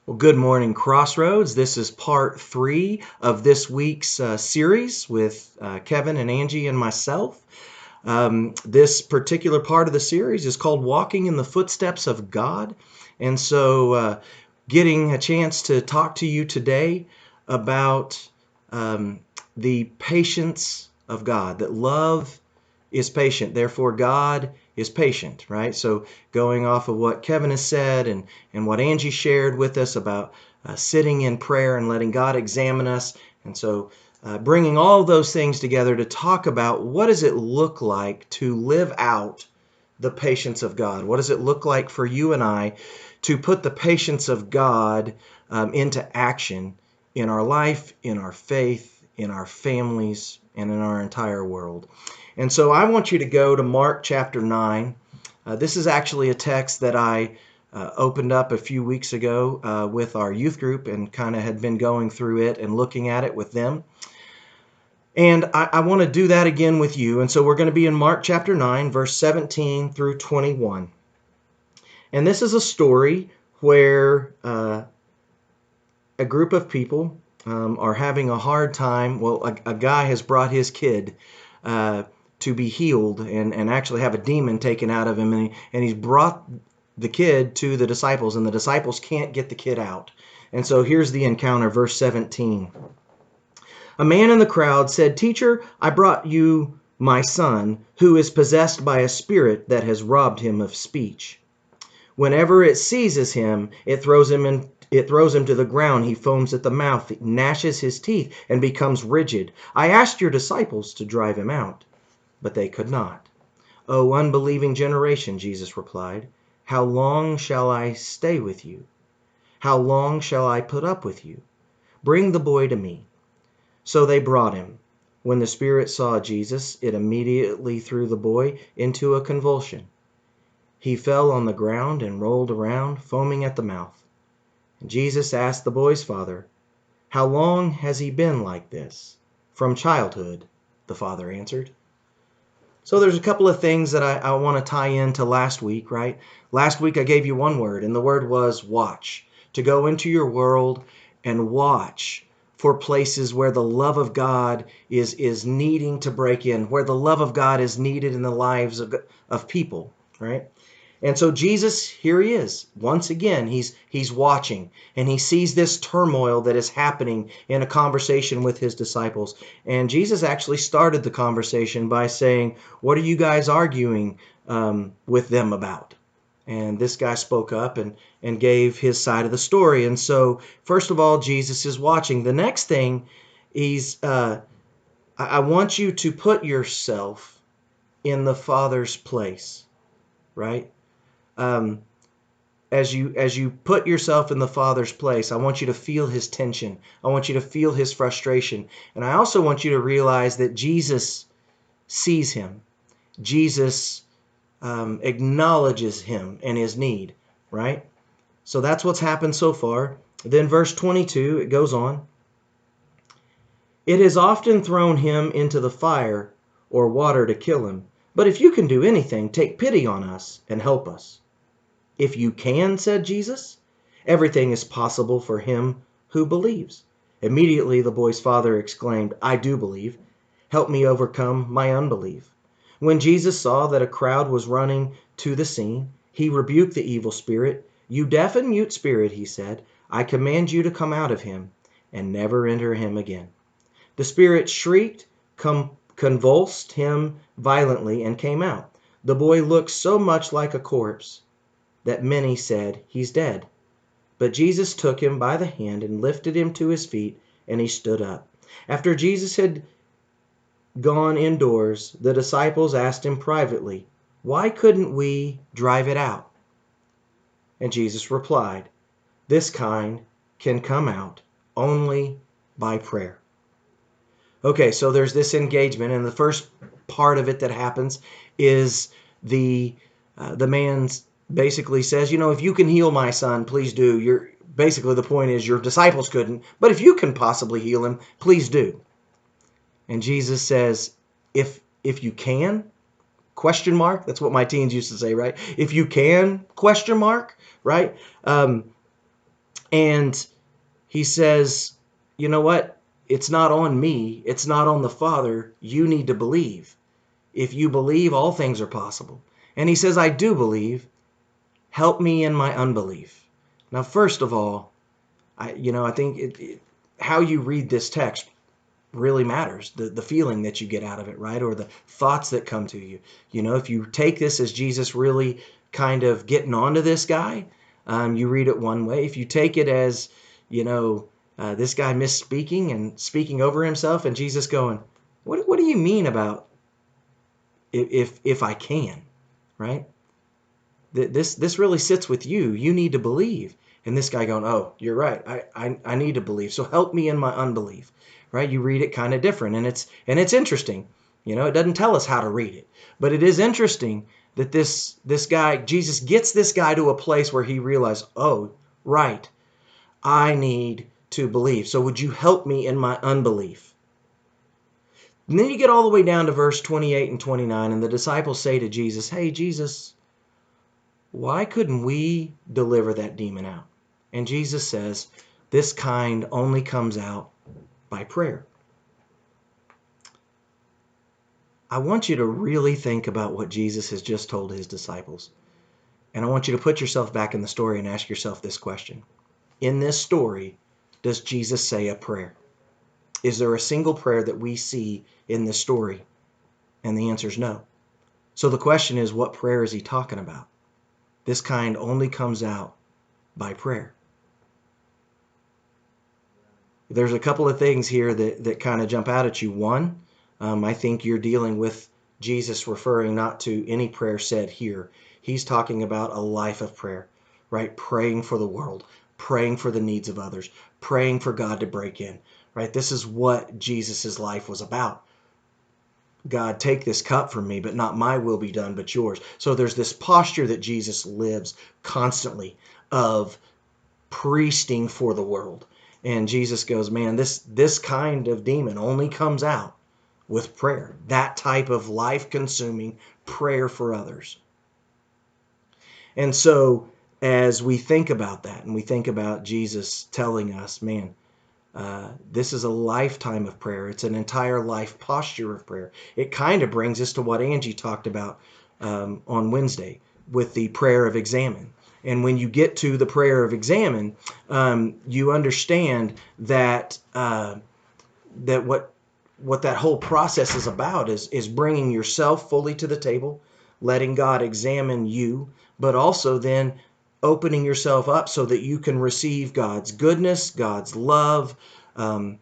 Well, good morning, Crossroads. This is part 3 of this week's series with Kevin and Angie and myself. This particular part of the series is called Walking in the Footsteps of God. And so, getting a chance to talk to you today about the patience of God, that love is patient, therefore God is patient, right? So going off of what Kevin has said and what Angie shared with us about sitting in prayer and letting God examine us. And so bringing all those things together to talk about what does it look like to live out the patience of God? What does it look like for you and I to put the patience of God into action in our life, in our faith, in our families, and in our entire world? And so I want you to go to Mark chapter 9. This is actually a text that I opened up a few weeks ago with our youth group and kind of had been going through it and looking at it with them. And I want to do that again with you. And so we're going to be in Mark chapter 9, verse 17 through 21. And this is a story where a group of people are having a hard time. Well, a guy has brought his kid to be healed and actually have a demon taken out of him. And he's brought the kid to the disciples, and the disciples can't get the kid out. And so here's the encounter, verse 17. A man in the crowd said, "Teacher, I brought you my son, who is possessed by a spirit that has robbed him of speech. Whenever it seizes him, it throws him to the ground. He foams at the mouth, gnashes his teeth, and becomes rigid. I asked your disciples to drive him out, but they could not." "O unbelieving generation," Jesus replied, "how long shall I stay with you? How long shall I put up with you? Bring the boy to me." So they brought him. When the spirit saw Jesus, it immediately threw the boy into a convulsion. He fell on the ground and rolled around, foaming at the mouth. And Jesus asked the boy's father, "How long has he been like this?" "From childhood," the father answered. So there's a couple of things that I want to tie into last week, right? Last week I gave you one word, and the word was watch. To go into your world and watch for places where the love of God is needing to break in, where the love of God is needed in the lives of people, right? And so Jesus, here he is. Once again, he's watching, and he sees this turmoil that is happening in a conversation with his disciples. And Jesus actually started the conversation by saying, "What are you guys arguing with them about?" And this guy spoke up and gave his side of the story. And so, first of all, Jesus is watching. The next thing, I want you to put yourself in the Father's place, right? Um, as you put yourself in the Father's place, I want you to feel his tension. I want you to feel his frustration. And I also want you to realize that Jesus sees him. Jesus acknowledges him and his need, right? So that's what's happened so far. Then verse 22, it goes on. "It has often thrown him into the fire or water to kill him. But if you can do anything, take pity on us and help us." "If you can," said Jesus, "everything is possible for him who believes." Immediately the boy's father exclaimed, "I do believe. Help me overcome my unbelief." When Jesus saw that a crowd was running to the scene, he rebuked the evil spirit. "You deaf and mute spirit," he said, "I command you to come out of him and never enter him again." The spirit shrieked, convulsed him violently, and came out. The boy looked so much like a corpse that many said, "He's dead." But Jesus took him by the hand and lifted him to his feet, and he stood up. After Jesus had gone indoors, the disciples asked him privately, "Why couldn't we drive it out?" And Jesus replied, "This kind can come out only by prayer." Okay, so there's this engagement, and the first part of it that happens is the man's basically says, if you can heal my son, please do. Basically the point is your disciples couldn't, but if you can possibly heal him, please do. And Jesus says, if you can, question mark. That's what my teens used to say, right? If you can, question mark, right? And he says, you know what? It's not on me. It's not on the Father. You need to believe. If you believe, all things are possible. And he says, I do believe. Help me in my unbelief. Now, first of all, I think how you read this text really matters. The feeling that you get out of it, right? Or the thoughts that come to you. If you take this as Jesus really kind of getting onto this guy, you read it one way. If you take it as, this guy misspeaking and speaking over himself, and Jesus going, what do you mean about if I can, right? This really sits with you. You need to believe. And this guy going, oh, you're right. I need to believe. So help me in my unbelief, right? You read it kind of different, and it's interesting. It doesn't tell us how to read it, but it is interesting that this guy, Jesus gets this guy to a place where he realized, oh, right, I need to believe. So would you help me in my unbelief? And then you get all the way down to verse 28 and 29, and the disciples say to Jesus, hey, Jesus, why couldn't we deliver that demon out? And Jesus says, this kind only comes out by prayer. I want you to really think about what Jesus has just told his disciples. And I want you to put yourself back in the story and ask yourself this question. In this story, does Jesus say a prayer? Is there a single prayer that we see in this story? And the answer is no. So the question is, what prayer is he talking about? This kind only comes out by prayer. There's a couple of things here that kind of jump out at you. One, I think you're dealing with Jesus referring not to any prayer said here. He's talking about a life of prayer, right? Praying for the world, praying for the needs of others, praying for God to break in, right? This is what Jesus's life was about. God, take this cup from me, but not my will be done, but yours. So there's this posture that Jesus lives constantly of priesting for the world. And Jesus goes, man, this kind of demon only comes out with prayer. That type of life-consuming prayer for others. And so as we think about that, and we think about Jesus telling us, man, this is a lifetime of prayer. It's an entire life posture of prayer. It kind of brings us to what Angie talked about on Wednesday with the prayer of examine. And when you get to the prayer of examine, you understand that that what that whole process is about is bringing yourself fully to the table, letting God examine you, but also then opening yourself up so that you can receive God's goodness, God's love, and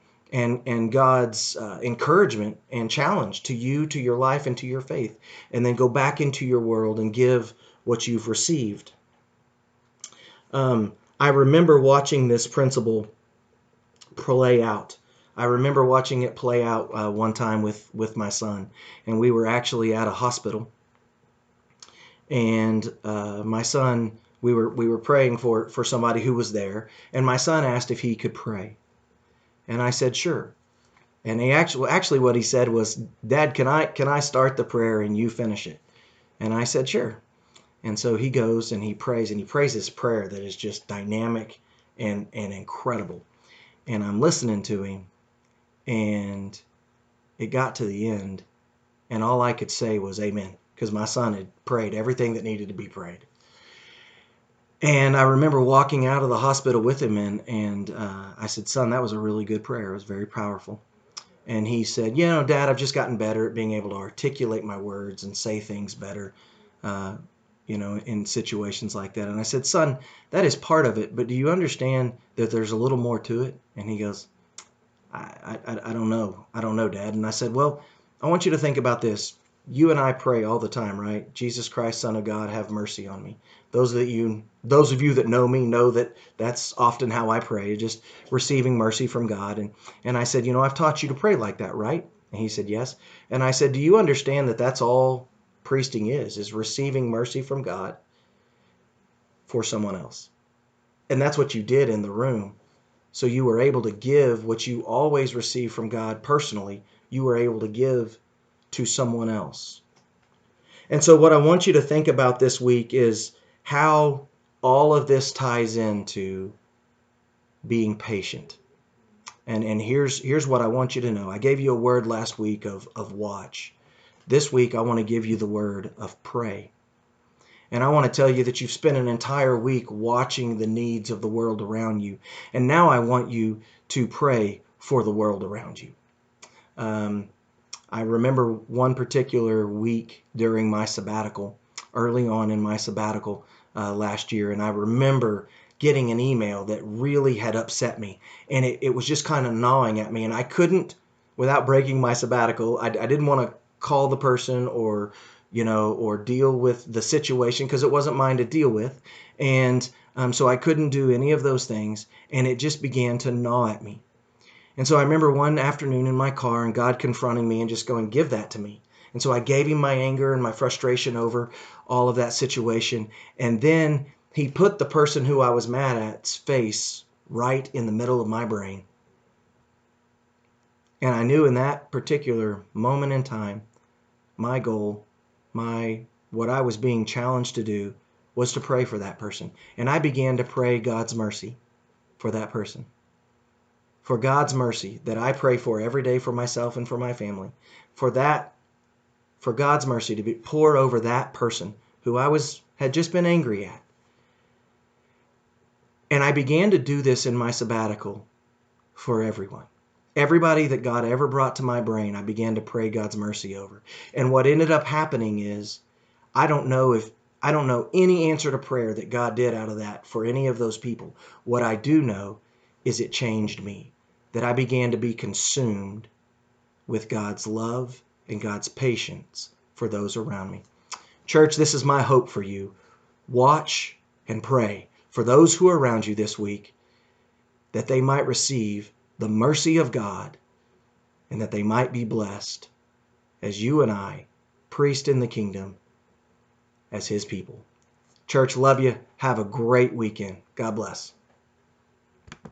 God's encouragement and challenge to you, to your life, and to your faith, and then go back into your world and give what you've received. I remember watching this principle play out. I remember watching it play out one time with my son, and we were actually at a hospital, and my son, we were praying for somebody who was there, and my son asked if he could pray, and I said sure. And he actually what he said was, Dad, can I start the prayer and you finish it? And I said sure. And so he goes and he prays this prayer that is just dynamic and incredible. And I'm listening to him, and it got to the end, and all I could say was amen, because my son had prayed everything that needed to be prayed. And I remember walking out of the hospital with him, and I said, son, that was a really good prayer. It was very powerful. And he said, Dad, I've just gotten better at being able to articulate my words and say things better, in situations like that. And I said, son, that is part of it, but do you understand that there's a little more to it? And he goes, I don't know. I don't know, Dad. And I said, well, I want you to think about this. You and I pray all the time, right? Jesus Christ, Son of God, have mercy on me. Those of you that know me know that that's often how I pray, just receiving mercy from God. And I said, I've taught you to pray like that, right? And he said, yes. And I said, do you understand that that's all priesting is receiving mercy from God for someone else? And that's what you did in the room. So you were able to give what you always receive from God personally. You were able to give to someone else. And so what I want you to think about this week is how all of this ties into being patient. And here's what I want you to know. I gave you a word last week of watch. This week, I want to give you the word of pray. And I want to tell you that you've spent an entire week watching the needs of the world around you. And now I want you to pray for the world around you. I remember one particular week during my sabbatical, early on in my sabbatical last year, and I remember getting an email that really had upset me. And it was just kind of gnawing at me. And I couldn't, without breaking my sabbatical, I didn't want to call the person or or deal with the situation because it wasn't mine to deal with. And so I couldn't do any of those things. And it just began to gnaw at me. And so I remember one afternoon in my car and God confronting me and just going, give that to me. And so I gave him my anger and my frustration over all of that situation. And then he put the person who I was mad at's face right in the middle of my brain. And I knew in that particular moment in time, my goal, what I was being challenged to do was to pray for that person. And I began to pray God's mercy for that person. For God's mercy that I pray for every day for myself and for my family. For God's mercy to be poured over that person who had just been angry at. And I began to do this in my sabbatical for everyone. Everybody that God ever brought to my brain, I began to pray God's mercy over. And what ended up happening is, I don't know any answer to prayer that God did out of that for any of those people. What I do know is it changed me, that I began to be consumed with God's love and God's patience for those around me. Church, this is my hope for you. Watch and pray for those who are around you this week, that they might receive the mercy of God and that they might be blessed as you and I, priest in the kingdom, as his people. Church, love you. Have a great weekend. God bless.